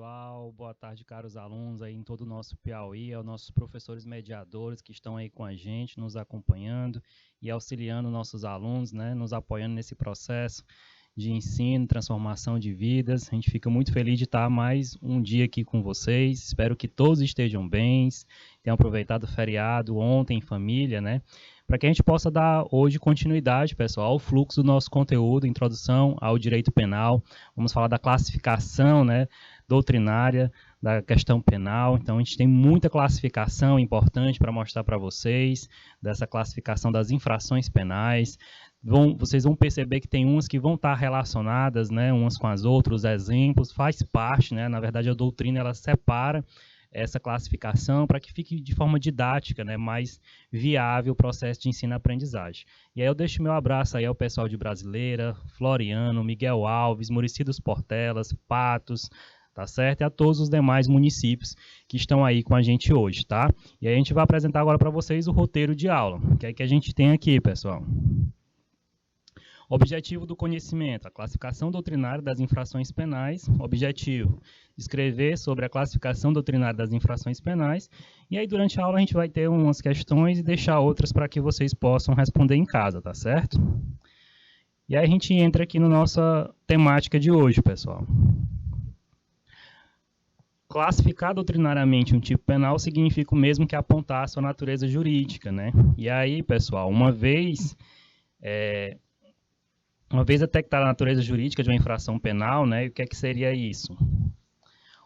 pessoal, boa tarde, caros alunos aí em todo o nosso Piauí, aos nossos professores mediadores que estão aí com a gente, nos acompanhando e auxiliando nossos alunos, né, nos apoiando nesse processo de ensino, transformação de vidas. A gente fica muito feliz de estar mais um dia aqui com vocês, espero que todos estejam bem, tenham aproveitado o feriado ontem em família, né, para que a gente possa dar hoje continuidade, pessoal, ao fluxo do nosso conteúdo, introdução ao direito penal. Vamos falar da classificação, né, doutrinária da questão penal. Então, a gente tem muita classificação importante para mostrar para vocês, dessa classificação das infrações penais. Vocês vão perceber que tem umas que vão estar relacionadas, né, umas com as outras, os exemplos, faz parte, né, na verdade a doutrina ela separa essa classificação para que fique de forma didática, né, mais viável o processo de ensino-aprendizagem. E aí eu deixo meu abraço aí ao pessoal de Brasileira, Floriano, Miguel Alves, Muricy dos Portelas, Patos, tá certo? E a todos os demais municípios que estão aí com a gente hoje, tá? E aí a gente vai apresentar agora para vocês o roteiro de aula. O que é que a gente tem aqui, pessoal? Objetivo do conhecimento, a classificação doutrinária das infrações penais. Objetivo, escrever sobre a classificação doutrinária das infrações penais. E aí, durante a aula, a gente vai ter umas questões e deixar outras para que vocês possam responder em casa, tá certo? E aí a gente entra aqui na nossa temática de hoje, pessoal. Classificar doutrinariamente um tipo penal significa o mesmo que apontar a sua natureza jurídica, né? E aí, pessoal, uma vez detectada a natureza jurídica de uma infração penal, né, o que é que seria isso?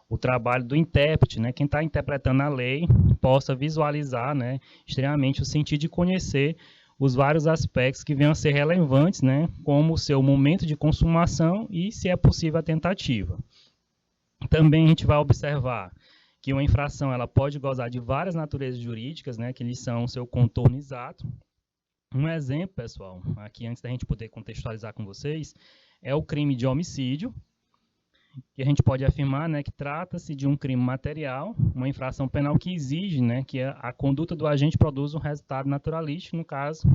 O trabalho do intérprete, né, quem está interpretando a lei, possa visualizar, né, extremamente o sentido de conhecer os vários aspectos que venham a ser relevantes, né, como o seu momento de consumação e, se é possível, a tentativa. Também a gente vai observar que uma infração ela pode gozar de várias naturezas jurídicas, né, que eles são o seu contorno exato. Um exemplo, pessoal, aqui antes da gente poder contextualizar com vocês, é o crime de homicídio, que a gente pode afirmar, né, que trata-se de um crime material, uma infração penal que exige, né, que a conduta do agente produza um resultado naturalístico, no caso,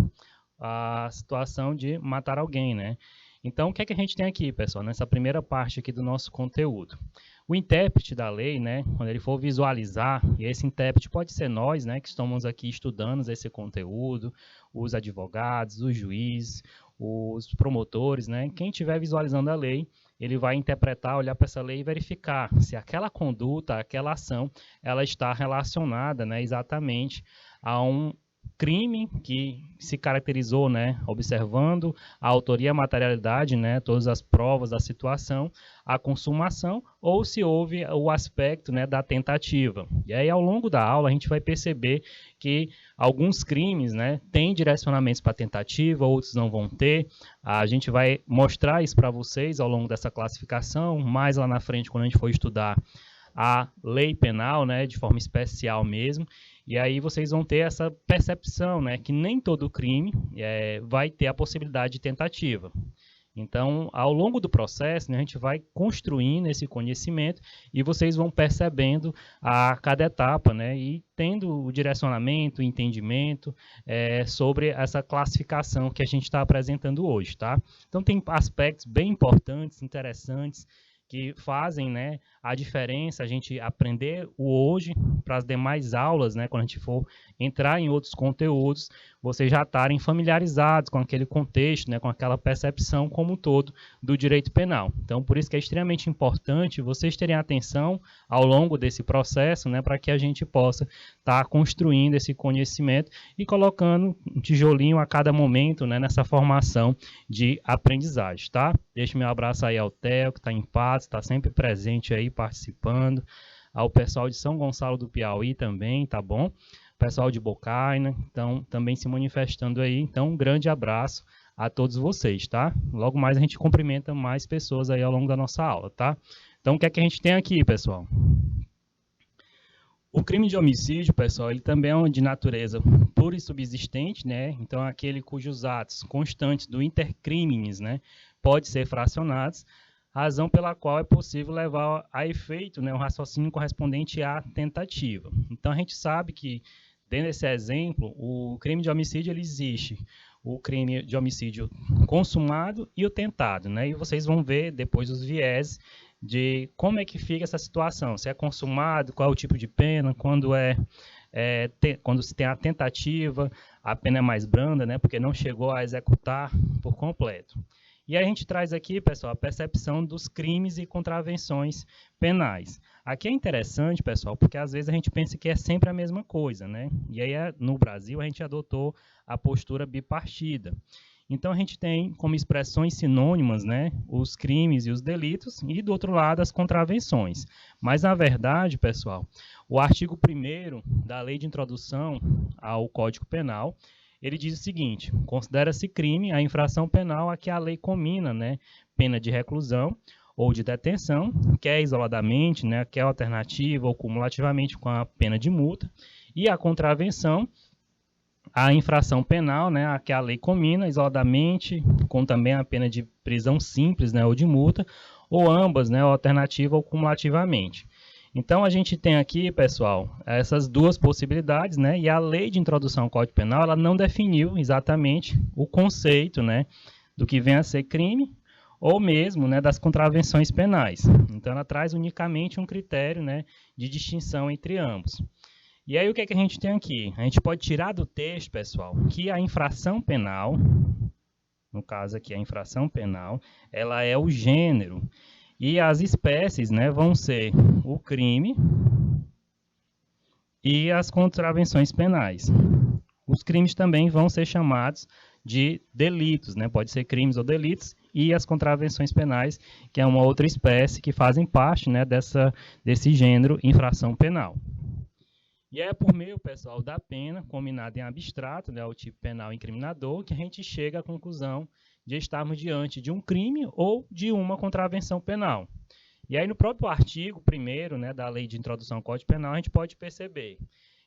a situação de matar alguém, né. Então, o que é que a gente tem aqui, pessoal, nessa primeira parte aqui do nosso conteúdo? O intérprete da lei, né, quando ele for visualizar, e esse intérprete pode ser nós, né, que estamos aqui estudando esse conteúdo, os advogados, os juízes, os promotores, né, quem estiver visualizando a lei, ele vai interpretar, olhar para essa lei e verificar se aquela conduta, aquela ação, ela está relacionada, né, exatamente a um crime que se caracterizou, né, observando a autoria e a materialidade, né, todas as provas da situação, a consumação, ou se houve o aspecto, né, da tentativa. E aí, ao longo da aula, a gente vai perceber que alguns crimes, né, têm direcionamentos para tentativa, outros não vão ter. A gente vai mostrar isso para vocês ao longo dessa classificação, mais lá na frente, quando a gente for estudar a lei penal, né, de forma especial mesmo, e aí vocês vão ter essa percepção, né, que nem todo crime vai ter a possibilidade de tentativa. Então, ao longo do processo, né, a gente vai construindo esse conhecimento e vocês vão percebendo a cada etapa, né, e tendo o direcionamento, o entendimento sobre essa classificação que a gente está apresentando hoje, tá? Então, tem aspectos bem importantes, interessantes, que fazem, né, a diferença, a gente aprender o hoje para as demais aulas, né, quando a gente for entrar em outros conteúdos, vocês já estarem familiarizados com aquele contexto, né, com aquela percepção como um todo do direito penal. Então, por isso que é extremamente importante vocês terem atenção ao longo desse processo, né, para que a gente possa estar construindo esse conhecimento e colocando um tijolinho a cada momento, né, nessa formação de aprendizagem, tá? Deixo meu abraço aí ao Theo, que está em paz, está sempre presente aí, participando, ao pessoal de São Gonçalo do Piauí também, tá bom? Pessoal de Bocaina, então, também se manifestando aí. Então, um grande abraço a todos vocês, tá? Logo mais a gente cumprimenta mais pessoas aí ao longo da nossa aula, tá? Então, o que é que a gente tem aqui, pessoal? O crime de homicídio, pessoal, ele também é de natureza pura e subsistente, né? Então, aquele cujos atos constantes do intercrimes, né, pode ser fracionados, razão pela qual é possível levar a efeito, né, um raciocínio correspondente à tentativa. Então, a gente sabe que, dentro desse exemplo, o crime de homicídio ele existe o crime de homicídio consumado e o tentado, né? E vocês vão ver depois os viés de como é que fica essa situação, se é consumado, qual é o tipo de pena, quando se tem a tentativa, a pena é mais branda, né, porque não chegou a executar por completo. E a gente traz aqui, pessoal, a percepção dos crimes e contravenções penais. Aqui é interessante, pessoal, porque às vezes a gente pensa que é sempre a mesma coisa, né? E aí no Brasil a gente adotou a postura bipartida. Então a gente tem como expressões sinônimas, né, os crimes e os delitos e do outro lado as contravenções. Mas na verdade, pessoal, o artigo 1º da Lei de Introdução ao Código Penal, ele diz o seguinte: considera-se crime a infração penal a que a lei comina, né, pena de reclusão ou de detenção, quer isoladamente, né, quer alternativa ou cumulativamente com a pena de multa, e a contravenção, a infração penal, né, a que a lei comina isoladamente, com também a pena de prisão simples, né, ou de multa, ou ambas, né, alternativa ou cumulativamente. Então, a gente tem aqui, pessoal, essas duas possibilidades, né? E a Lei de Introdução ao Código Penal, ela não definiu exatamente o conceito, né, do que vem a ser crime ou mesmo, né, das contravenções penais. Então, ela traz unicamente um critério, né, de distinção entre ambos. E aí, o que é que a gente tem aqui? A gente pode tirar do texto, pessoal, que a infração penal, no caso aqui a infração penal, ela é o gênero. E as espécies, né, vão ser o crime e as contravenções penais. Os crimes também vão ser chamados de delitos, né? Pode ser crimes ou delitos, e as contravenções penais, que é uma outra espécie que fazem parte, né, desse gênero infração penal. E é por meio, pessoal, da pena combinada em abstrato, né, o tipo penal incriminador, que a gente chega à conclusão de estarmos diante de um crime ou de uma contravenção penal. E aí no próprio artigo 1º, né, da Lei de Introdução ao Código Penal, a gente pode perceber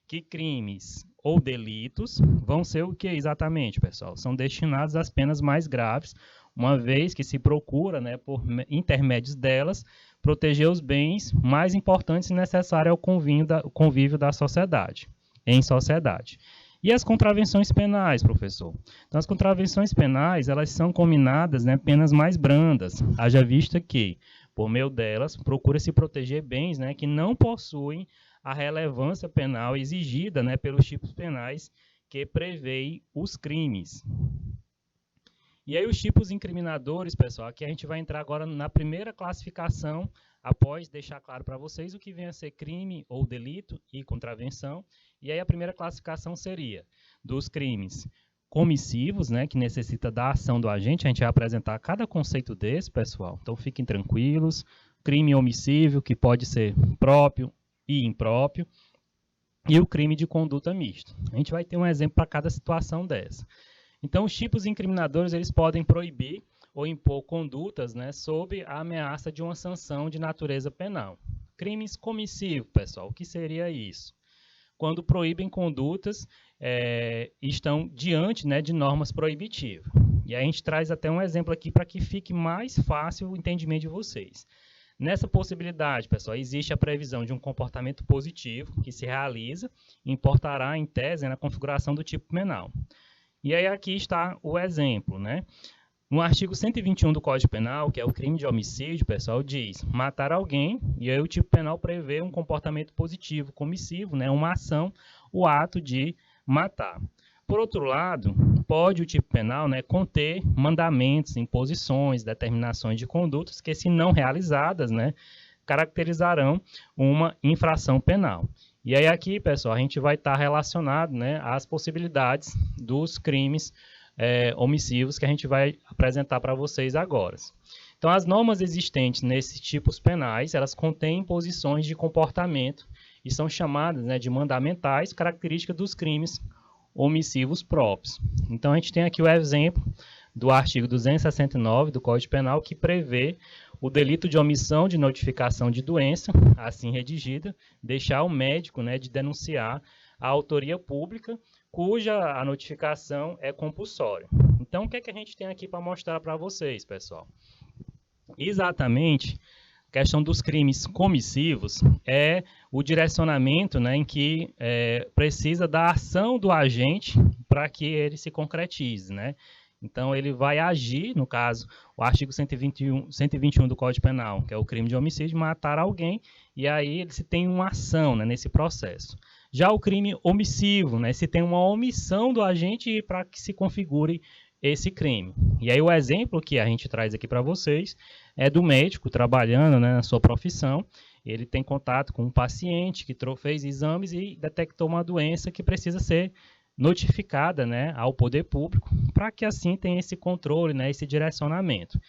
que crimes ou delitos vão ser o que exatamente, pessoal? São destinados às penas mais graves, uma vez que se procura, né, por intermédios delas, proteger os bens mais importantes e necessários ao convívio da sociedade, em sociedade. E as contravenções penais, professor? Então, as contravenções penais, elas são combinadas, né, penas mais brandas, haja vista que, por meio delas, procura-se proteger bens, né, que não possuem a relevância penal exigida, né, pelos tipos penais que prevêem os crimes. E aí os tipos incriminadores, pessoal, aqui a gente vai entrar agora na primeira classificação, após deixar claro para vocês o que vem a ser crime ou delito e contravenção. E aí a primeira classificação seria dos crimes comissivos, né, que necessita da ação do agente. A gente vai apresentar cada conceito desse, pessoal, então fiquem tranquilos. Crime omissivo, que pode ser próprio e impróprio, e o crime de conduta mista. A gente vai ter um exemplo para cada situação dessa. Então, os tipos incriminadores, eles podem proibir ou impor condutas, né, sob a ameaça de uma sanção de natureza penal. Crimes comissivos, pessoal, o que seria isso? Quando proíbem condutas, estão diante, né, de normas proibitivas. E aí a gente traz até um exemplo aqui para que fique mais fácil o entendimento de vocês. Nessa possibilidade, pessoal, existe a previsão de um comportamento positivo que se realiza e importará, em tese, na configuração do tipo penal. E aí aqui está o exemplo, né? No artigo 121 do Código Penal, que é o crime de homicídio, pessoal, diz matar alguém, e aí o tipo penal prevê um comportamento positivo, comissivo, né? Uma ação, o ato de matar. Por outro lado, pode o tipo penal, né, conter mandamentos, imposições, determinações de condutas que, se não realizadas, né, caracterizarão uma infração penal. E aí aqui, pessoal, a gente vai estar relacionado, né, às possibilidades dos crimes omissivos que a gente vai apresentar para vocês agora. Então, as normas existentes nesses tipos penais, elas contêm imposições de comportamento e são chamadas, né, de mandamentais, características dos crimes omissivos próprios. Então, a gente tem aqui o exemplo do artigo 269 do Código Penal, que prevê o delito de omissão de notificação de doença, assim redigida, deixar o médico, né, de denunciar a autoria pública, cuja a notificação é compulsória. Então, o que é que a gente tem aqui para mostrar para vocês, pessoal? Exatamente, a questão dos crimes comissivos é o direcionamento, né, em que precisa da ação do agente para que ele se concretize, né? Então, ele vai agir, no caso, o artigo 121 do Código Penal, que é o crime de homicídio, matar alguém, e aí ele se tem uma ação, né, nesse processo. Já o crime omissivo, né, se tem uma omissão do agente para que se configure esse crime. E aí o exemplo que a gente traz aqui para vocês é do médico trabalhando, né, na sua profissão. Ele tem contato com um paciente que fez exames e detectou uma doença que precisa ser notificada, né, ao poder público, para que assim tenha esse controle, né, esse direcionamento.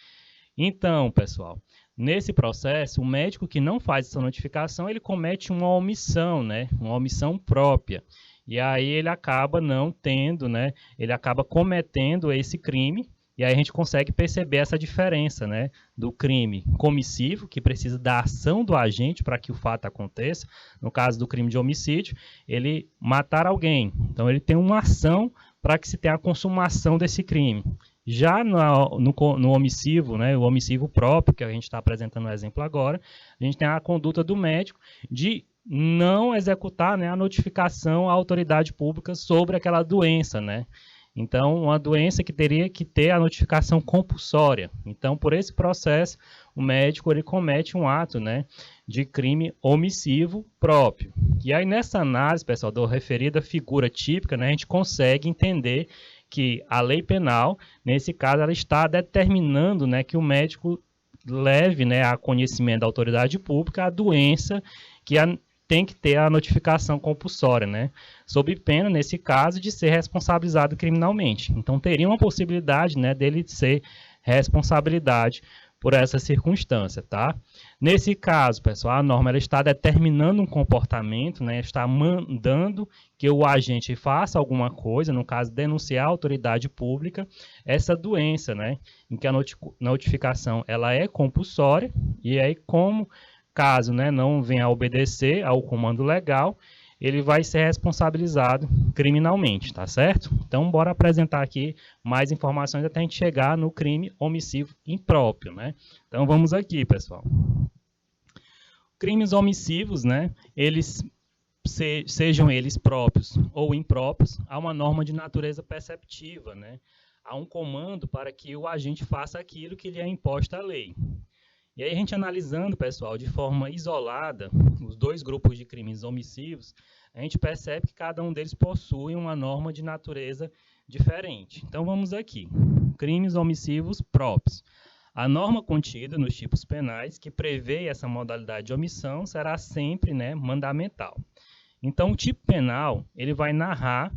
Então, pessoal, nesse processo, o médico que não faz essa notificação, ele comete uma omissão, né, uma omissão própria. E aí ele acaba não tendo, né, ele acaba cometendo esse crime. E aí a gente consegue perceber essa diferença, né, do crime comissivo, que precisa da ação do agente para que o fato aconteça. No caso do crime de homicídio, ele matar alguém. Então ele tem uma ação para que se tenha a consumação desse crime. Já no omissivo, né, o omissivo próprio, que a gente está apresentando no exemplo agora, a gente tem a conduta do médico de não executar, né, a notificação à autoridade pública sobre aquela doença, né? Então, uma doença que teria que ter a notificação compulsória. Então, por esse processo, o médico ele comete um ato, né, de crime omissivo próprio. E aí, nessa análise, pessoal, da referida figura típica, né, a gente consegue entender que a lei penal, nesse caso, ela está determinando, né, que o médico leve, né, a conhecimento da autoridade pública a doença que tem que ter a notificação compulsória, né? Sob pena, nesse caso, de ser responsabilizado criminalmente. Então, teria uma possibilidade, né, dele ser responsabilidade por essa circunstância, tá? Nesse caso, pessoal, a norma ela está determinando um comportamento, né, está mandando que o agente faça alguma coisa, no caso, denunciar a autoridade pública, essa doença, né, em que a notificação ela é compulsória, e aí como caso, né, não venha a obedecer ao comando legal, ele vai ser responsabilizado criminalmente, tá certo? Então, bora apresentar aqui mais informações até a gente chegar no crime omissivo impróprio, né? Então, vamos aqui, pessoal. Crimes omissivos, né, eles sejam eles próprios ou impróprios, há uma norma de natureza perceptiva, né? Há um comando para que o agente faça aquilo que lhe é imposto à lei. E aí a gente analisando, pessoal, de forma isolada, os dois grupos de crimes omissivos, a gente percebe que cada um deles possui uma norma de natureza diferente. Então vamos aqui, crimes omissivos próprios. A norma contida nos tipos penais que prevê essa modalidade de omissão será sempre, né, mandamental. Então o tipo penal ele vai narrar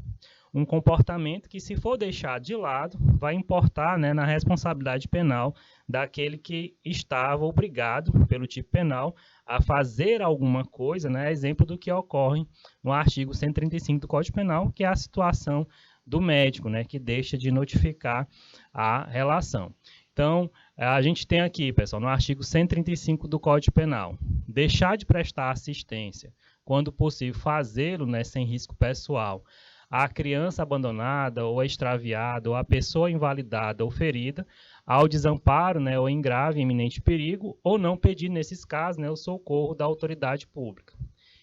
um comportamento que, se for deixado de lado, vai importar, né, na responsabilidade penal daquele que estava obrigado, pelo tipo penal, a fazer alguma coisa, né, exemplo do que ocorre no artigo 135 do Código Penal, que é a situação do médico, né, que deixa de notificar a relação. Então, a gente tem aqui, pessoal, no artigo 135 do Código Penal, deixar de prestar assistência, quando possível fazê-lo, né, sem risco pessoal, a criança abandonada ou extraviada ou a pessoa invalidada ou ferida ao desamparo, né, ou em grave e iminente perigo, ou não pedir, nesses casos, né, o socorro da autoridade pública.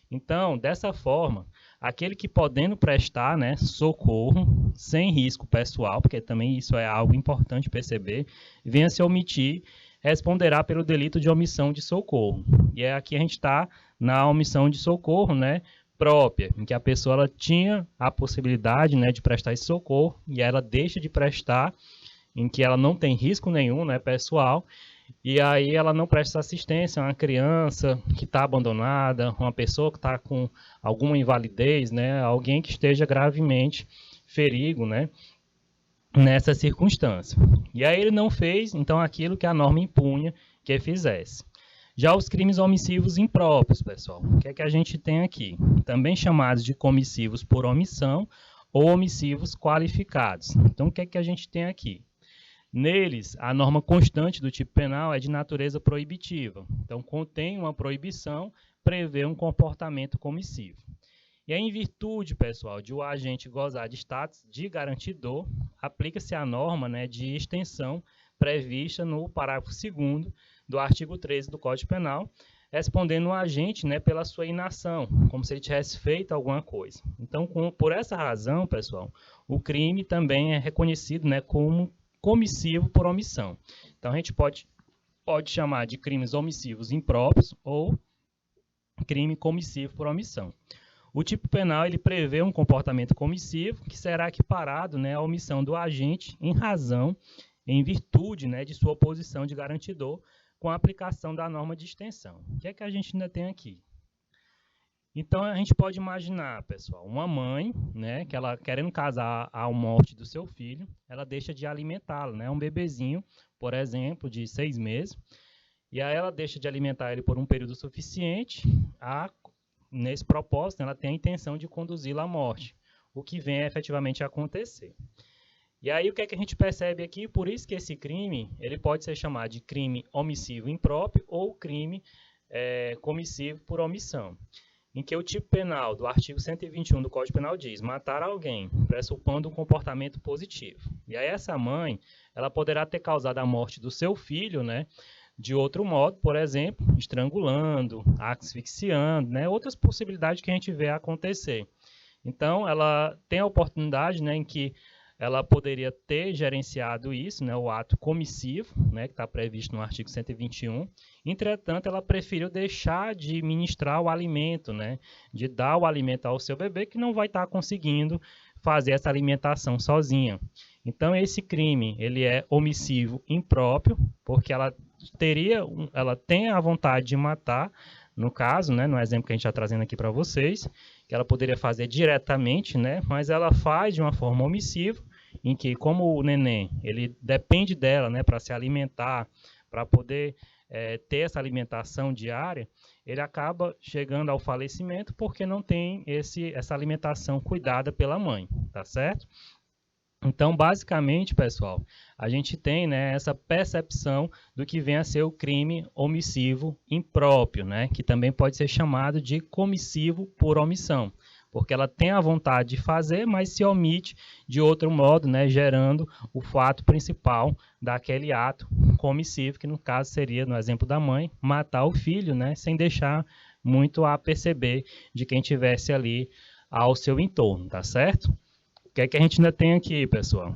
Então, dessa forma, aquele que podendo prestar, né, socorro sem risco pessoal, porque também isso é algo importante perceber, venha se omitir, responderá pelo delito de omissão de socorro. E aqui a gente está na omissão de socorro, né, própria, em que a pessoa ela tinha a possibilidade, né, de prestar esse socorro e ela deixa de prestar, em que ela não tem risco nenhum, né, pessoal, e aí ela não presta assistência a uma criança que está abandonada, uma pessoa que está com alguma invalidez, né, alguém que esteja gravemente ferido, né, nessa circunstância. E aí ele não fez, então, aquilo que a norma impunha que fizesse. Já os crimes omissivos impróprios, pessoal, o que é que a gente tem aqui? Também chamados de comissivos por omissão ou omissivos qualificados. Então, o que é que a gente tem aqui? Neles, a norma constante do tipo penal é de natureza proibitiva. Então, contém uma proibição, prevê um comportamento comissivo. E aí, em virtude, pessoal, de o agente gozar de status de garantidor, aplica-se a norma, né, de extensão prevista no parágrafo 2º do artigo 13 do Código Penal, respondendo o agente, né, pela sua inação, como se ele tivesse feito alguma coisa. Então, por essa razão, pessoal, o crime também é reconhecido, né, como comissivo por omissão. Então, a gente pode chamar de crimes omissivos impróprios ou crime comissivo por omissão. O tipo penal ele prevê um comportamento comissivo que será equiparado, né, à omissão do agente em virtude, né, de sua posição de garantidor com a aplicação da norma de extensão. O que é que a gente ainda tem aqui? Então, a gente pode imaginar, pessoal, uma mãe, né, que ela querendo casar à morte do seu filho, ela deixa de alimentá-lo, né, um bebezinho, por exemplo, de 6 meses, e aí ela deixa de alimentar ele por um período suficiente, nesse propósito, ela tem a intenção de conduzi-lo à morte, o que vem efetivamente a acontecer. E aí o que é que a gente percebe aqui? Por isso que esse crime ele pode ser chamado de crime omissivo impróprio ou crime comissivo por omissão, em que o tipo penal do artigo 121 do Código Penal diz matar alguém, pressupondo um comportamento positivo. E aí essa mãe, ela poderá ter causado a morte do seu filho, né, de outro modo, por exemplo, estrangulando, asfixiando, né, outras possibilidades que a gente vê acontecer. Então, ela tem a oportunidade, né, em que ela poderia ter gerenciado isso, né, o ato comissivo, né, que está previsto no artigo 121. Entretanto, ela preferiu deixar de ministrar o alimento, né, de dar o alimento ao seu bebê, que não vai estar conseguindo fazer essa alimentação sozinha. Então, esse crime ele é omissivo impróprio, porque ela tem a vontade de matar, no caso, né, no exemplo que a gente está trazendo aqui para vocês, que ela poderia fazer diretamente, né, mas ela faz de uma forma omissiva, em que, como o neném ele depende dela, né, para se alimentar, para poder ter essa alimentação diária, ele acaba chegando ao falecimento porque não tem essa alimentação cuidada pela mãe, tá certo? Então, basicamente, pessoal, a gente tem, né, essa percepção do que vem a ser o crime omissivo impróprio, né, que também pode ser chamado de comissivo por omissão, porque ela tem a vontade de fazer, mas se omite de outro modo, né, gerando o fato principal daquele ato comissivo, que no caso seria, no exemplo da mãe, matar o filho, né, sem deixar muito a perceber de quem tivesse ali ao seu entorno, tá certo? O que é que a gente ainda tem aqui, pessoal?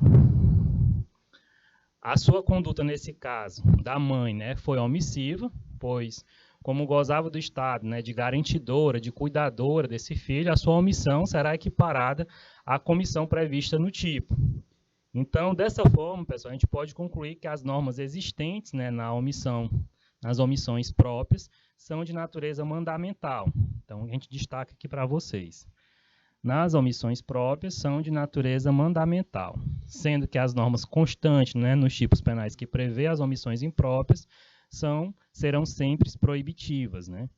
A sua conduta, nesse caso, da mãe, né, foi omissiva, pois, como gozava do Estado, né, de garantidora, de cuidadora desse filho, a sua omissão será equiparada à comissão prevista no tipo. Então, dessa forma, pessoal, a gente pode concluir que as normas existentes, né, nas omissões próprias, são de natureza mandamental. Então, a gente destaca aqui para vocês. Nas omissões próprias são de natureza mandamental, sendo que as normas constantes, né, nos tipos penais que prevê as omissões impróprias serão sempre proibitivas, né?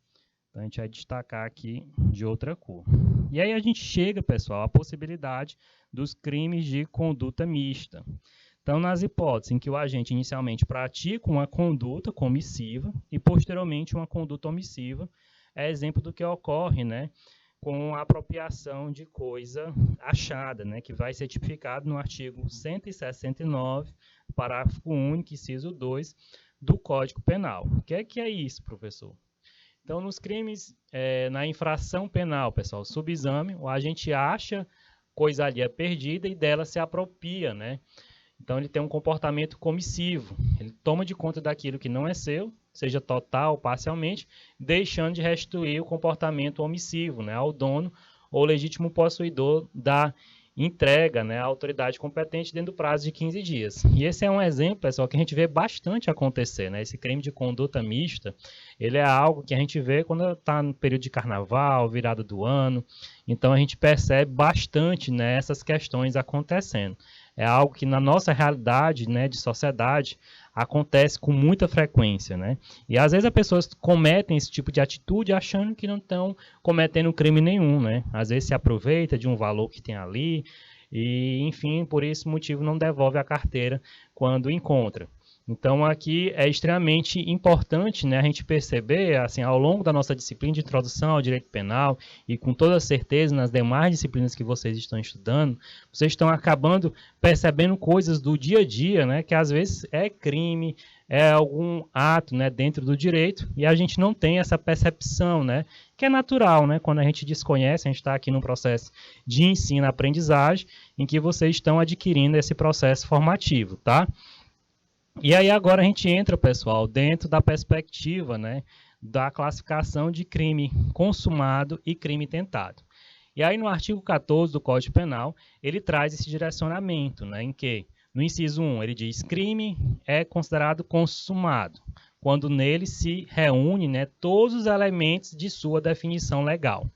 Então a gente vai destacar aqui de outra cor. E aí a gente chega, pessoal, à possibilidade dos crimes de conduta mista. Então, nas hipóteses em que o agente inicialmente pratica uma conduta comissiva e posteriormente uma conduta omissiva, é exemplo do que ocorre, né, com a apropriação de coisa achada, né, que vai ser tipificado no artigo 169, parágrafo único, inciso 2, do Código Penal. O que é isso, professor? Então, nos crimes, na infração penal, pessoal, subexame, o agente acha coisa ali perdida e dela se apropria, né? Então, ele tem um comportamento comissivo, ele toma de conta daquilo que não é seu, seja total ou parcialmente, deixando de restituir o comportamento omissivo, né, ao dono ou legítimo possuidor da entrega, né, à autoridade competente dentro do prazo de 15 dias. E esse é um exemplo, pessoal, que a gente vê bastante acontecer, né? Esse crime de conduta mista, ele é algo que a gente vê quando está no período de carnaval, virada do ano. Então, a gente percebe bastante, né, essas questões acontecendo. É algo que na nossa realidade, né, de sociedade acontece com muita frequência, né? E às vezes as pessoas cometem esse tipo de atitude achando que não estão cometendo crime nenhum, né? Às vezes se aproveita de um valor que tem ali e, enfim, por esse motivo não devolve a carteira quando encontra. Então, aqui é extremamente importante, né, a gente perceber, assim, ao longo da nossa disciplina de introdução ao direito penal e com toda certeza nas demais disciplinas que vocês estão estudando, vocês estão acabando percebendo coisas do dia a dia, né, que às vezes é crime, é algum ato, né, dentro do direito, e a gente não tem essa percepção, né, que é natural, né, quando a gente desconhece, a gente está aqui num processo de ensino-aprendizagem, em que vocês estão adquirindo esse processo formativo, tá? E aí agora a gente entra, pessoal, dentro da perspectiva, né, da classificação de crime consumado e crime tentado. E aí no artigo 14 do Código Penal, ele traz esse direcionamento, né, em que, no inciso 1, ele diz crime é considerado consumado, quando nele se reúne, né, todos os elementos de sua definição legal.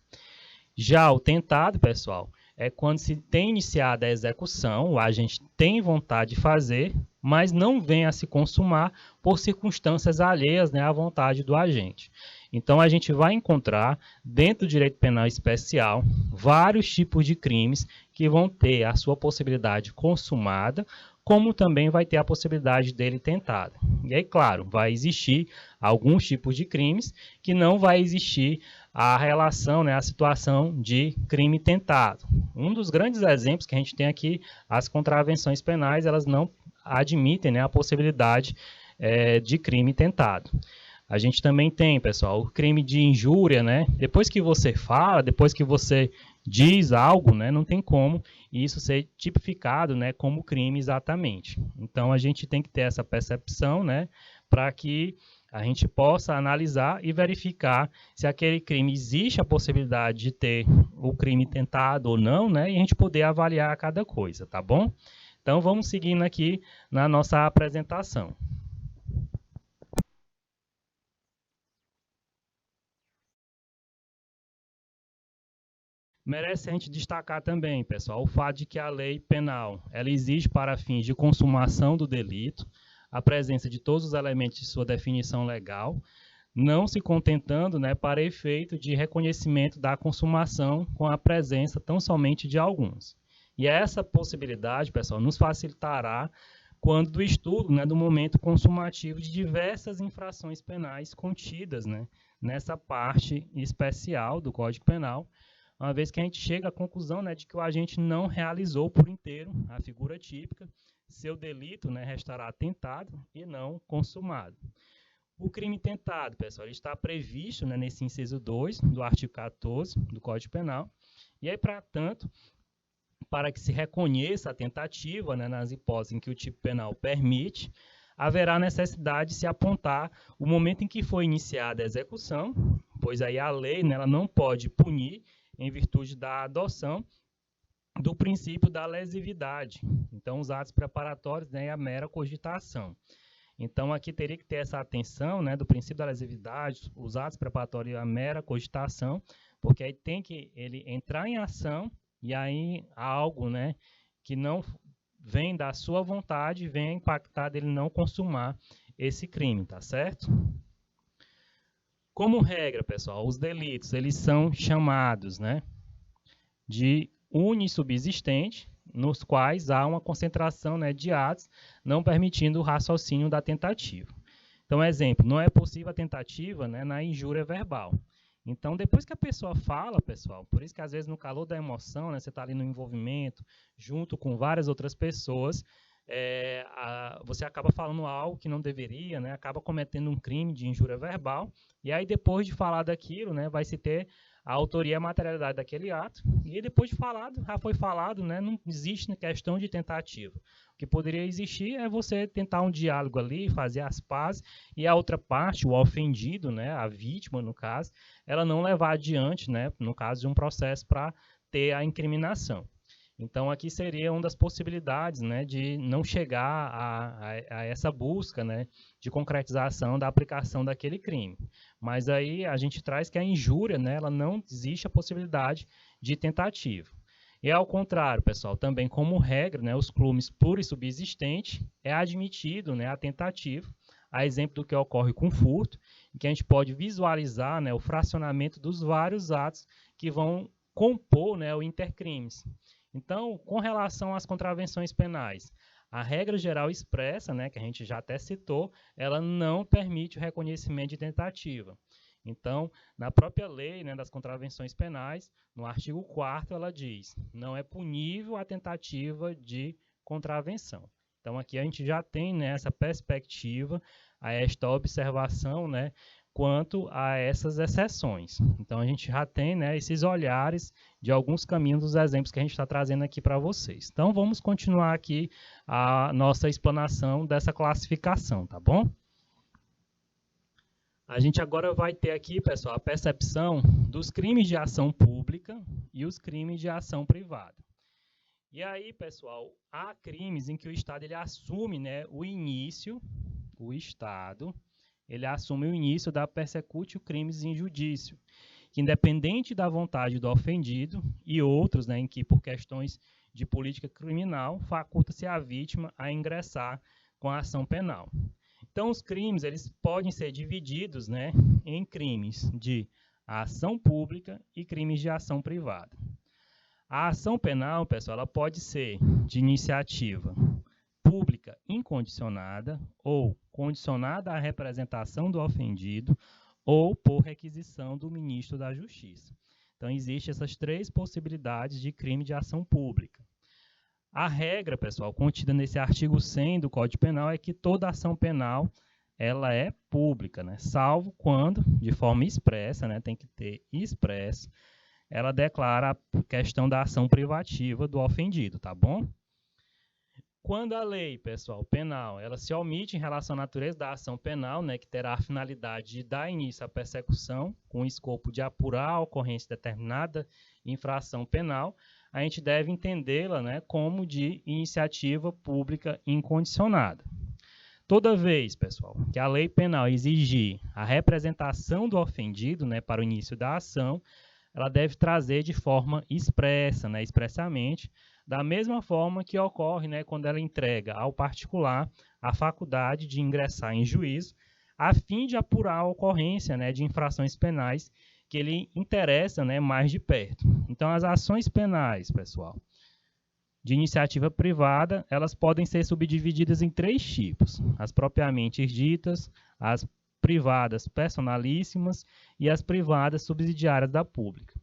Já o tentado, pessoal, é quando se tem iniciado a execução, o agente tem vontade de fazer, mas não vem a se consumar por circunstâncias alheias, né, à vontade do agente. Então, a gente vai encontrar, dentro do direito penal especial, vários tipos de crimes que vão ter a sua possibilidade consumada, como também vai ter a possibilidade dele tentada. E aí, claro, vai existir alguns tipos de crimes que não vai existir a relação, né, a situação de crime tentado. Um dos grandes exemplos que a gente tem aqui, as contravenções penais, elas não admitem, né, a possibilidade de crime tentado. A gente também tem, pessoal, o crime de injúria, né? Depois que você fala, depois que você diz algo, né, não tem como isso ser tipificado, né, como crime exatamente. Então a gente tem que ter essa percepção, né, para que a gente possa analisar e verificar se aquele crime existe a possibilidade de ter o crime tentado ou não, né, e a gente poder avaliar cada coisa, tá bom? Então vamos seguindo aqui na nossa apresentação. Merece a gente destacar também, pessoal, o fato de que a lei penal ela exige para fins de consumação do delito a presença de todos os elementos de sua definição legal, não se contentando, né, para efeito de reconhecimento da consumação com a presença tão somente de alguns. E essa possibilidade, pessoal, nos facilitará quando do estudo, né, do momento consumativo de diversas infrações penais contidas, né, nessa parte especial do Código Penal, uma vez que a gente chega à conclusão, né, de que o agente não realizou por inteiro a figura típica, seu delito, né, restará tentado e não consumado. O crime tentado, pessoal, ele está previsto, né, nesse inciso 2 do artigo 14 do Código Penal, e aí, portanto, para que se reconheça a tentativa, né, nas hipóteses em que o tipo penal permite, haverá necessidade de se apontar o momento em que foi iniciada a execução, pois aí a lei, né, ela não pode punir em virtude da adoção do princípio da lesividade. Então, os atos preparatórios, né, e a mera cogitação. Então, aqui teria que ter essa atenção, né, do princípio da lesividade, os atos preparatórios e a mera cogitação, porque aí tem que ele entrar em ação e aí algo, né, que não vem da sua vontade, vem impactar dele não consumar esse crime, tá certo? Como regra, pessoal, os delitos, eles são chamados, né, de unissubsistente, nos quais há uma concentração, né, de atos, não permitindo o raciocínio da tentativa. Então, exemplo, não é possível a tentativa, né, na injúria verbal. Então, depois que a pessoa fala, pessoal, por isso que às vezes no calor da emoção, né, você está ali no envolvimento, junto com várias outras pessoas, você acaba falando algo que não deveria, né, acaba cometendo um crime de injúria verbal, e aí depois de falar daquilo, né, vai se ter a autoria e a materialidade daquele ato, e depois de falado, já foi falado, né, não existe questão de tentativa. O que poderia existir é você tentar um diálogo ali, fazer as pazes, e a outra parte, o ofendido, né, a vítima, no caso, ela não levar adiante, né, no caso de um processo para ter a incriminação. Então, aqui seria uma das possibilidades, né, de não chegar a essa busca, né, de concretização da aplicação daquele crime. Mas aí a gente traz que a injúria, né, ela não existe a possibilidade de tentativa. E ao contrário, pessoal, também como regra, né, os crimes plurissubsistentes é admitido, né, a tentativa, a exemplo do que ocorre com furto, em que a gente pode visualizar, né, o fracionamento dos vários atos que vão compor, né, o intercrimes. Então, com relação às contravenções penais, a regra geral expressa, né, que a gente já até citou, ela não permite o reconhecimento de tentativa. Então, na própria lei, né, das contravenções penais, no artigo 4º, ela diz, não é punível a tentativa de contravenção. Então, aqui a gente já tem, né, essa perspectiva, a esta observação, né, quanto a essas exceções. Então, a gente já tem, né, esses olhares de alguns caminhos dos exemplos que a gente está trazendo aqui para vocês. Então, vamos continuar aqui a nossa explanação dessa classificação, tá bom? A gente agora vai ter aqui, pessoal, a percepção dos crimes de ação pública e os crimes de ação privada. E aí, pessoal, há crimes em que o Estado ele assume, né, o Estado ele assume o início da persecutio crimes in judicio, que independente da vontade do ofendido, e outros, né, em que por questões de política criminal, faculta-se a vítima a ingressar com a ação penal. Então, os crimes eles podem ser divididos, né, em crimes de ação pública e crimes de ação privada. A ação penal, pessoal, ela pode ser de iniciativa pública incondicionada ou condicionada à representação do ofendido ou por requisição do ministro da Justiça. Então, existem essas três possibilidades de crime de ação pública. A regra, pessoal, contida nesse artigo 100 do Código Penal é que toda ação penal ela é pública, né? Salvo quando, de forma expressa, né, tem que ter expresso, ela declara a questão da ação privativa do ofendido, tá bom? Quando a lei, pessoal, penal, ela se omite em relação à natureza da ação penal, né, que terá a finalidade de dar início à persecução com o escopo de apurar a ocorrência de determinada infração penal, a gente deve entendê-la, né, como de iniciativa pública incondicionada. Toda vez, pessoal, que a lei penal exigir a representação do ofendido, né, para o início da ação, ela deve trazer de forma expressa, né, expressamente, da mesma forma que ocorre, né, quando ela entrega ao particular a faculdade de ingressar em juízo, a fim de apurar a ocorrência, né, de infrações penais que ele interessa, né, mais de perto. Então, as ações penais, pessoal, de iniciativa privada, elas podem ser subdivididas em três tipos: as propriamente ditas, as privadas personalíssimas e as privadas subsidiárias da pública.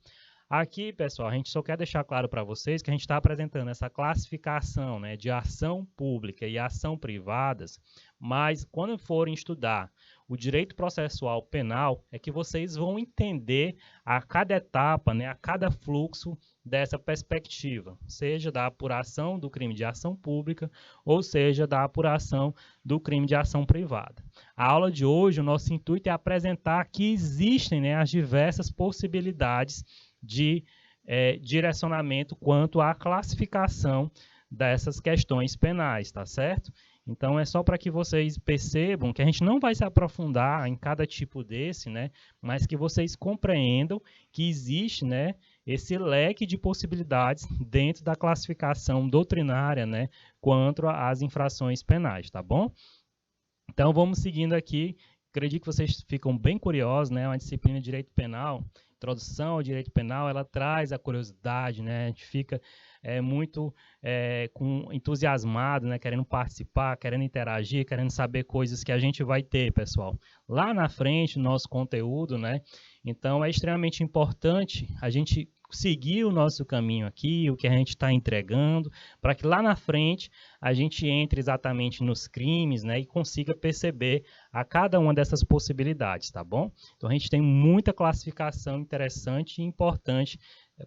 Aqui, pessoal, a gente só quer deixar claro para vocês que a gente está apresentando essa classificação, né, de ação pública e ação privadas, mas quando forem estudar o direito processual penal, é que vocês vão entender a cada etapa, né, a cada fluxo dessa perspectiva, seja da apuração do crime de ação pública ou seja da apuração do crime de ação privada. A aula de hoje, o nosso intuito é apresentar que existem, né, as diversas possibilidades de direcionamento quanto à classificação dessas questões penais, tá certo? Então, é só para que vocês percebam que a gente não vai se aprofundar em cada tipo desse, né, mas que vocês compreendam que existe, né, esse leque de possibilidades dentro da classificação doutrinária, né, quanto às infrações penais, tá bom? Então, vamos seguindo aqui. Acredito que vocês ficam bem curiosos, né, uma disciplina de direito penal, introdução ao direito penal, ela traz a curiosidade, né? A gente fica muito entusiasmado, né? Querendo participar, querendo interagir, querendo saber coisas que a gente vai ter, pessoal, lá na frente, no nosso conteúdo, né? Então, é extremamente importante a gente seguir o nosso caminho aqui, o que a gente está entregando, para que lá na frente a gente entre exatamente nos crimes, né, e consiga perceber a cada uma dessas possibilidades, tá bom? Então a gente tem muita classificação interessante e importante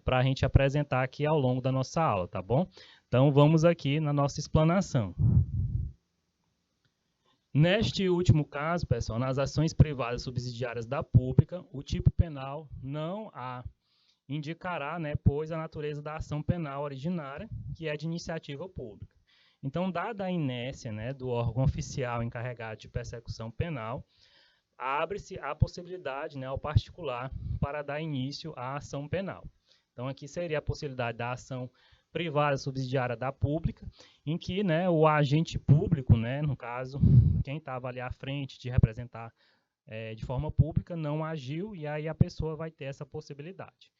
para a gente apresentar aqui ao longo da nossa aula, tá bom? Então vamos aqui na nossa explanação. Neste último caso, pessoal, nas ações privadas subsidiárias da pública, o tipo penal não há indicará, né, pois a natureza da ação penal originária, que é de iniciativa pública. Então, dada a inércia, né, do órgão oficial encarregado de persecução penal, abre-se a possibilidade, né, ao particular para dar início à ação penal. Então, aqui seria a possibilidade da ação privada subsidiária da pública, em que, né, o agente público, né, no caso, quem estava ali à frente de representar de forma pública, não agiu, e aí a pessoa vai ter essa possibilidade.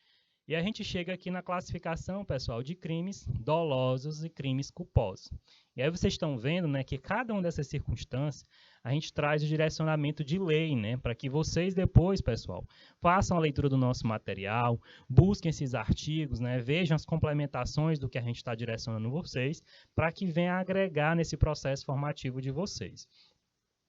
E a gente chega aqui na classificação, pessoal, de crimes dolosos e crimes culposos. E aí vocês estão vendo, né, que cada uma dessas circunstâncias a gente traz o direcionamento de lei, né, para que vocês depois, pessoal, façam a leitura do nosso material, busquem esses artigos, né, vejam as complementações do que a gente está direcionando vocês, para que venha agregar nesse processo formativo de vocês.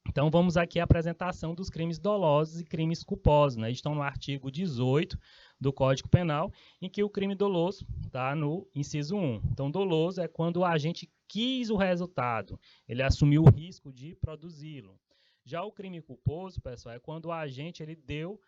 Então, vamos aqui à apresentação dos crimes dolosos e crimes culposos, né? Estão no artigo 18 do Código Penal, em que o crime doloso está no inciso 1. Então, doloso é quando o agente quis o resultado, ele assumiu o risco de produzi-lo. Já o crime culposo, pessoal, é quando o agente ele deu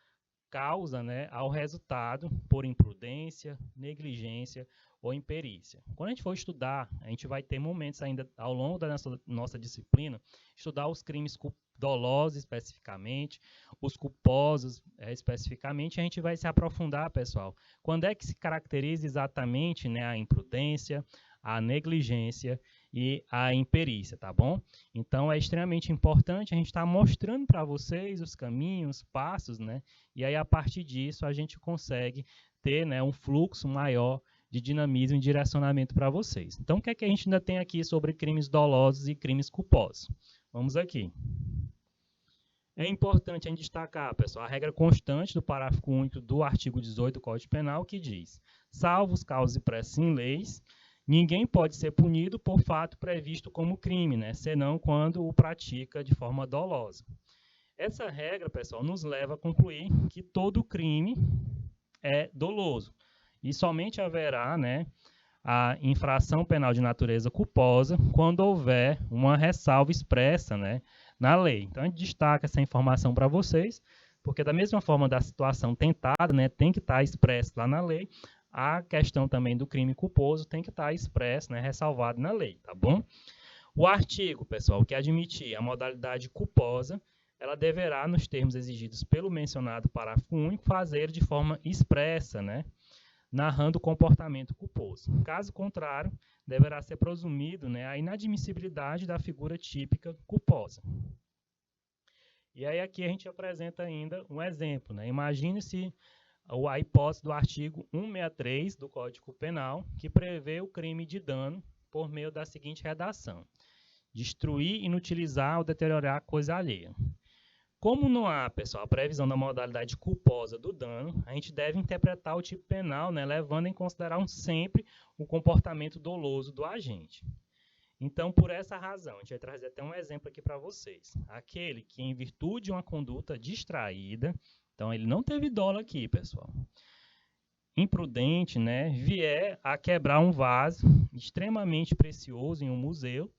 causa, né, ao resultado por imprudência, negligência ou imperícia. Quando a gente for estudar, a gente vai ter momentos ainda ao longo da nossa disciplina, estudar os crimes dolosos especificamente, os culposos especificamente, a gente vai se aprofundar, pessoal. Quando é que se caracteriza exatamente, né, a imprudência, a negligência e a imperícia, tá bom? Então, é extremamente importante a gente estar mostrando para vocês os caminhos, passos, né? E aí, a partir disso, a gente consegue ter, né, um fluxo maior de dinamismo e direcionamento para vocês. Então, o que é que a gente ainda tem aqui sobre crimes dolosos e crimes culposos? Vamos aqui. É importante a gente destacar, pessoal, a regra constante do parágrafo único do artigo 18 do Código Penal, que diz: salvo os casos expressos em leis, ninguém pode ser punido por fato previsto como crime, né, senão quando o pratica de forma dolosa. Essa regra, pessoal, nos leva a concluir que todo crime é doloso e somente haverá, né, a infração penal de natureza culposa quando houver uma ressalva expressa, né, na lei. Então, a gente destaca essa informação para vocês, porque da mesma forma da situação tentada, né, tem que estar expresso lá na lei, a questão também do crime culposo tem que estar expresso, né, ressalvado na lei, tá bom? O artigo, pessoal, que admitir a modalidade culposa, ela deverá, nos termos exigidos pelo mencionado parágrafo único, fazer de forma expressa, né, narrando o comportamento culposo. Caso contrário, deverá ser presumido, né, a inadmissibilidade da figura típica culposa. E aí aqui a gente apresenta ainda um exemplo, né? Imagine-se a hipótese do artigo 163 do Código Penal, que prevê o crime de dano por meio da seguinte redação: destruir, inutilizar ou deteriorar coisa alheia. Como não há, pessoal, a previsão da modalidade culposa do dano, a gente deve interpretar o tipo penal, né, levando em consideração sempre o comportamento doloso do agente. Então, por essa razão, a gente vai trazer até um exemplo aqui para vocês. Aquele que, em virtude de uma conduta distraída, então ele não teve dolo aqui, pessoal, imprudente, né, vier a quebrar um vaso extremamente precioso em um museu,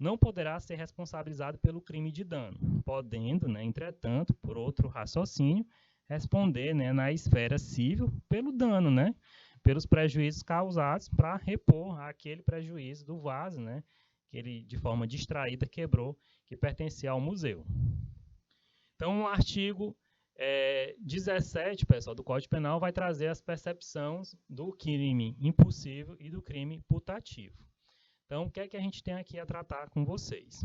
não poderá ser responsabilizado pelo crime de dano, podendo, né, entretanto, por outro raciocínio, responder, né, na esfera civil pelo dano, né, pelos prejuízos causados para repor aquele prejuízo do vaso, né, que ele de forma distraída quebrou, que pertencia ao museu. Então, o artigo 17, pessoal, do Código Penal vai trazer as percepções do crime impulsivo e do crime putativo. Então, o que é que a gente tem aqui a tratar com vocês?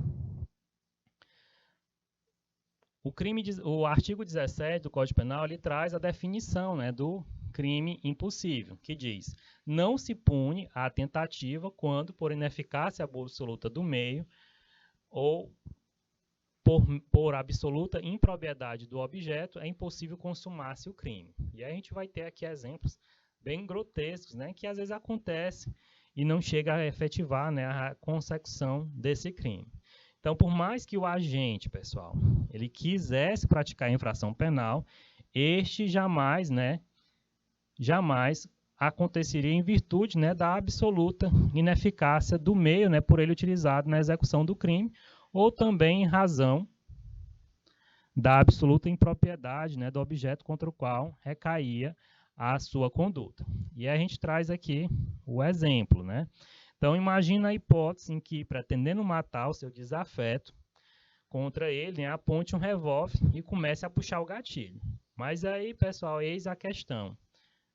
O artigo 17 do Código Penal ele traz a definição, né, do crime impulsivo, que diz: não se pune a tentativa quando, por ineficácia absoluta do meio ou por absoluta impropriedade do objeto, é impossível consumar-se o crime. E aí a gente vai ter aqui exemplos bem grotescos, né, que às vezes acontece e não chega a efetivar, né, a consecução desse crime. Então, por mais que o agente, pessoal, ele quisesse praticar a infração penal, este jamais, né, jamais aconteceria em virtude, né, da absoluta ineficácia do meio, né, por ele utilizado na execução do crime, ou também em razão da absoluta impropriedade, né, do objeto contra o qual recaía a sua conduta. E a gente traz aqui o exemplo, né? Então, imagina a hipótese em que, pretendendo matar o seu desafeto contra ele, né, aponte um revólver e comece a puxar o gatilho. Mas aí, pessoal, eis a questão.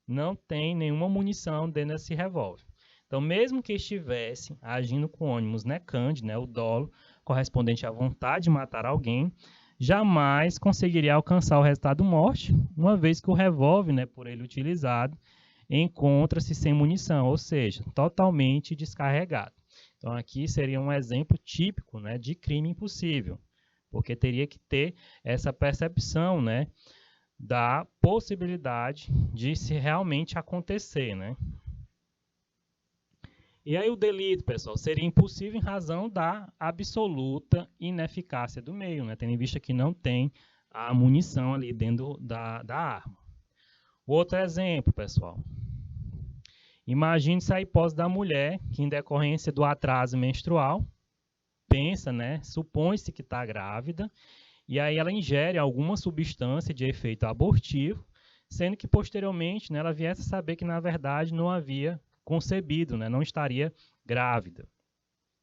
Não tem nenhuma munição dentro desse revólver. Então, mesmo que estivesse agindo com ônimos necandi, né, o dolo, correspondente à vontade de matar alguém, jamais conseguiria alcançar o resultado morte, uma vez que o revólver, né, por ele utilizado, encontra-se sem munição, ou seja, totalmente descarregado. Então, aqui seria um exemplo típico, né, de crime impossível, porque teria que ter essa percepção, né, da possibilidade de se realmente acontecer, né? E aí o delito, pessoal, seria impossível em razão da absoluta ineficácia do meio, né? Tendo em vista que não tem a munição ali dentro da arma. Outro exemplo, pessoal. Imagine-se a hipótese da mulher que, em decorrência do atraso menstrual, pensa, né? Supõe-se que está grávida, e aí ela ingere alguma substância de efeito abortivo, sendo que posteriormente, né, ela viesse a saber que, na verdade, não havia concebido, né, não estaria grávida.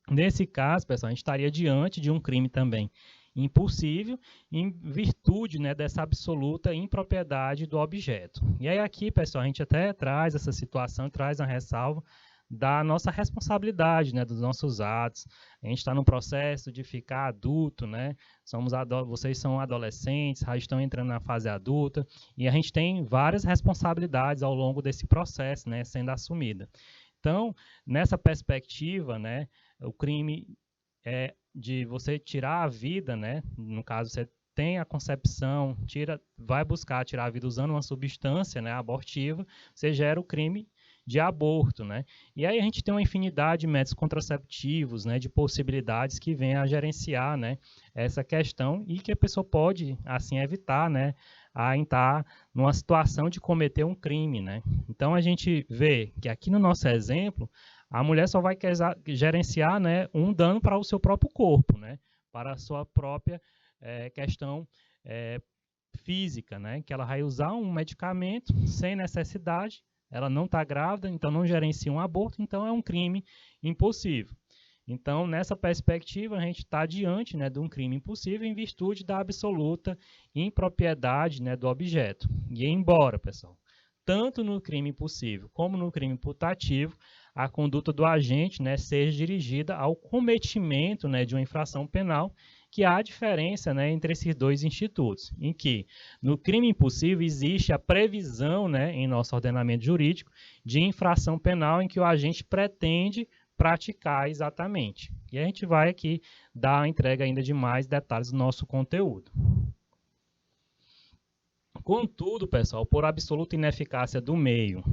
Nesse caso, pessoal, a gente estaria diante de um crime também impossível, em virtude, né, dessa absoluta impropriedade do objeto. E aí aqui, pessoal, a gente até traz essa situação, traz a ressalva da nossa responsabilidade, né, dos nossos atos. A gente está no processo de ficar adulto, né? Vocês são adolescentes, já estão entrando na fase adulta, e a gente tem várias responsabilidades ao longo desse processo, né, sendo assumida. Então, nessa perspectiva, né, o crime de você tirar a vida, né, no caso você tem a concepção, vai buscar tirar a vida usando uma substância, né, abortiva, você gera o crime de aborto, né? E aí a gente tem uma infinidade de métodos contraceptivos, né, de possibilidades que vêm a gerenciar, né, essa questão e que a pessoa pode, assim, evitar, né, a estar numa situação de cometer um crime, né? Então a gente vê que aqui no nosso exemplo, a mulher só vai gerenciar, né, um dano para o seu próprio corpo, né, para a sua própria questão física, né, que ela vai usar um medicamento sem necessidade. Ela não está grávida, então não gerencia um aborto, então é um crime impossível. Então, nessa perspectiva, a gente está diante, né, de um crime impossível em virtude da absoluta impropriedade, né, do objeto. E embora, pessoal, tanto no crime impossível como no crime putativo, a conduta do agente, né, seja dirigida ao cometimento, né, de uma infração penal, que há diferença, né, entre esses dois institutos, em que no crime impossível existe a previsão, né, em nosso ordenamento jurídico de infração penal em que o agente pretende praticar exatamente. E a gente vai aqui dar a entrega ainda de mais detalhes do nosso conteúdo. Contudo, pessoal, por absoluta ineficácia do meio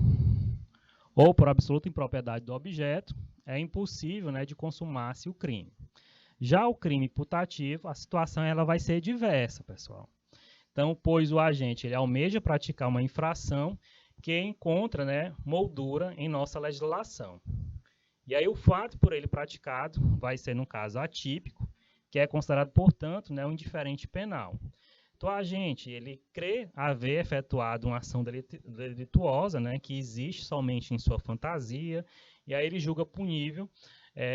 ou por absoluta impropriedade do objeto, é impossível, né, de consumar-se o crime. Já o crime putativo, a situação ela vai ser diversa, pessoal. Então, pois o agente ele almeja praticar uma infração que encontra, né, moldura em nossa legislação. E aí o fato por ele praticado vai ser, no caso, atípico, que é considerado, portanto, né, um indiferente penal. Então, o agente ele crê haver efetuado uma ação delituosa, né, que existe somente em sua fantasia, e aí ele julga punível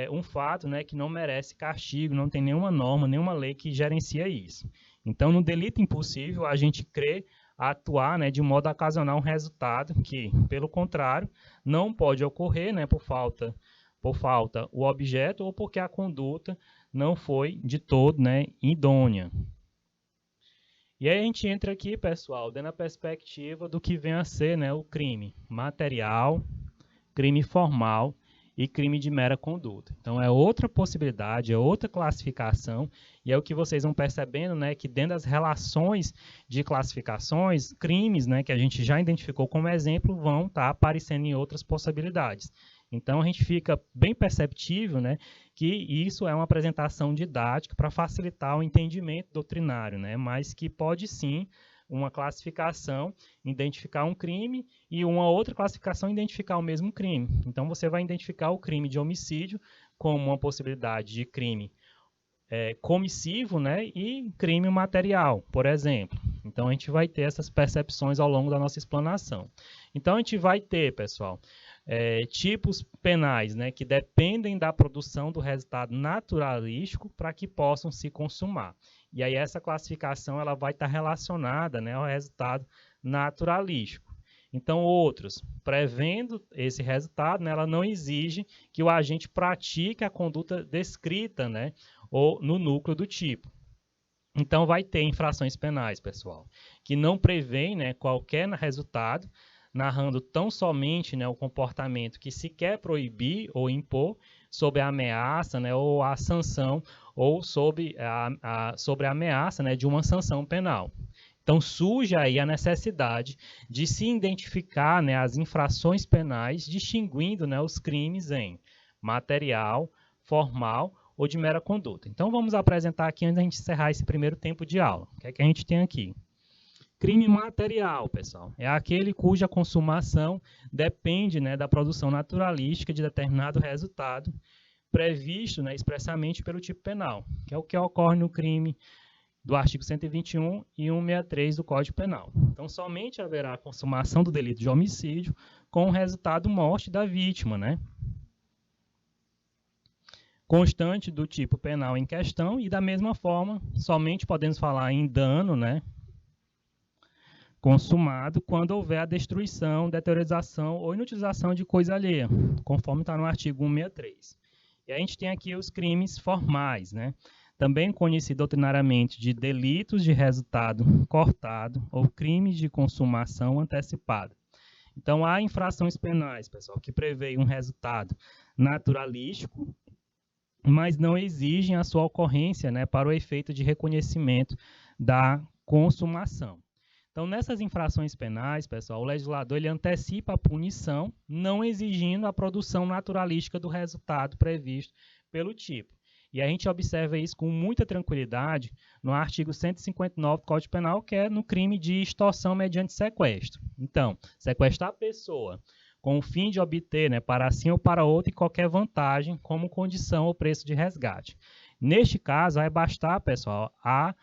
um fato, né, que não merece castigo, não tem nenhuma norma, nenhuma lei que gerencia isso. Então, no delito impossível, a gente crê atuar, né, de modo a ocasionar um resultado que, pelo contrário, não pode ocorrer, né, por falta o objeto ou porque a conduta não foi de todo, né, idônea. E aí a gente entra aqui, pessoal, dentro da perspectiva do que vem a ser, né, o crime material, crime formal e crime de mera conduta. Então é outra possibilidade, é outra classificação, e é o que vocês vão percebendo, né, que dentro das relações de classificações, crimes, né, que a gente já identificou como exemplo, vão estar aparecendo em outras possibilidades. Então a gente fica bem perceptível, né, que isso é uma apresentação didática para facilitar o entendimento doutrinário, né, mas que pode sim uma classificação identificar um crime e uma outra classificação identificar o mesmo crime. Então você vai identificar o crime de homicídio como uma possibilidade de crime comissivo, né, e crime material, por exemplo. Então a gente vai ter essas percepções ao longo da nossa explanação. Então a gente vai ter, pessoal, tipos penais, né, que dependem da produção do resultado naturalístico para que possam se consumar. E aí essa classificação ela vai estar relacionada, né, ao resultado naturalístico. Então, outros, prevendo esse resultado, né, ela não exige que o agente pratique a conduta descrita, né, ou no núcleo do tipo. Então, vai ter infrações penais, pessoal, que não prevêem, né, qualquer resultado narrando tão somente, né, o comportamento que se quer proibir ou impor sob a ameaça, né, ou a sanção, ou sobre a ameaça, né, de uma sanção penal. Então surge aí a necessidade de se identificar, né, as infrações penais, distinguindo, né, os crimes em material, formal ou de mera conduta. Então vamos apresentar aqui, antes da gente encerrar esse primeiro tempo de aula. O que é que a gente tem aqui? Crime material, pessoal, é aquele cuja consumação depende, né, da produção naturalística de determinado resultado previsto, né, expressamente pelo tipo penal, que é o que ocorre no crime do artigo 121 e 163 do Código Penal. Então, somente haverá a consumação do delito de homicídio com o resultado morte da vítima, né? Constante do tipo penal em questão e, da mesma forma, somente podemos falar em dano, né, consumado quando houver a destruição, deteriorização ou inutilização de coisa alheia, conforme está no artigo 163. E a gente tem aqui os crimes formais, né? Também conhecido doutrinariamente de delitos de resultado cortado ou crimes de consumação antecipada. Então, há infrações penais, pessoal, que prevêem um resultado naturalístico, mas não exigem a sua ocorrência, né, para o efeito de reconhecimento da consumação. Então, nessas infrações penais, pessoal, o legislador ele antecipa a punição, não exigindo a produção naturalística do resultado previsto pelo tipo. E a gente observa isso com muita tranquilidade no artigo 159 do Código Penal, que é no crime de extorsão mediante sequestro. Então, sequestrar a pessoa com o fim de obter, né, para si ou para outro, qualquer vantagem como condição ou preço de resgate. Neste caso, vai bastar, pessoal, a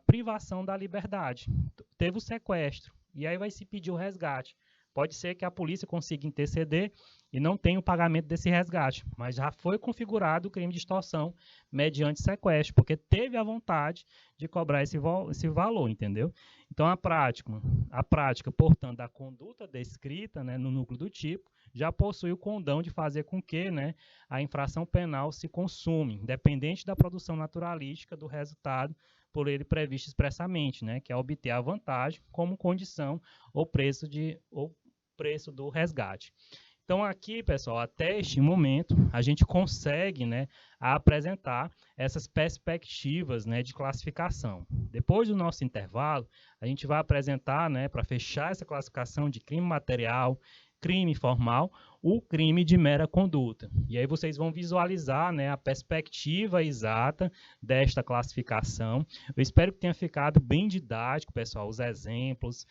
privação da liberdade. Teve o sequestro, e aí vai se pedir o resgate. Pode ser que a polícia consiga interceder e não tenha o pagamento desse resgate, mas já foi configurado o crime de extorsão mediante sequestro, porque teve a vontade de cobrar esse valor, entendeu? Então, a prática, portanto, da conduta descrita, né, no núcleo do tipo, já possui o condão de fazer com que, né, a infração penal se consume, independente da produção naturalística do resultado por ele previsto expressamente, né, que é obter a vantagem como condição ou preço do resgate. Então aqui, pessoal, até este momento, a gente consegue, né, apresentar essas perspectivas, né, de classificação. Depois do nosso intervalo, a gente vai apresentar, né, para fechar essa classificação de crime material, crime formal, o crime de mera conduta. E aí vocês vão visualizar, né, a perspectiva exata desta classificação. Eu espero que tenha ficado bem didático, pessoal, os exemplos.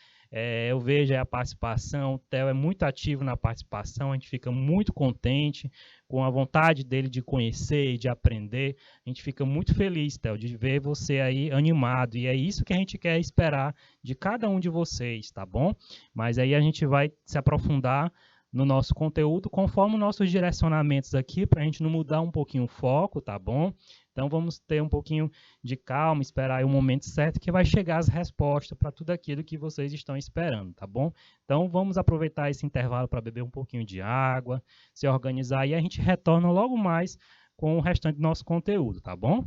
Eu vejo a participação, o Theo é muito ativo na participação, a gente fica muito contente com a vontade dele de conhecer e de aprender. A gente fica muito feliz, Theo, de ver você aí animado, e é isso que a gente quer esperar de cada um de vocês, tá bom? Mas aí a gente vai se aprofundar no nosso conteúdo, conforme os nossos direcionamentos aqui, para a gente não mudar um pouquinho o foco, tá bom? Então vamos ter um pouquinho de calma, esperar aí o momento certo que vai chegar as respostas para tudo aquilo que vocês estão esperando, tá bom? Então vamos aproveitar esse intervalo para beber um pouquinho de água, se organizar e a gente retorna logo mais com o restante do nosso conteúdo, tá bom?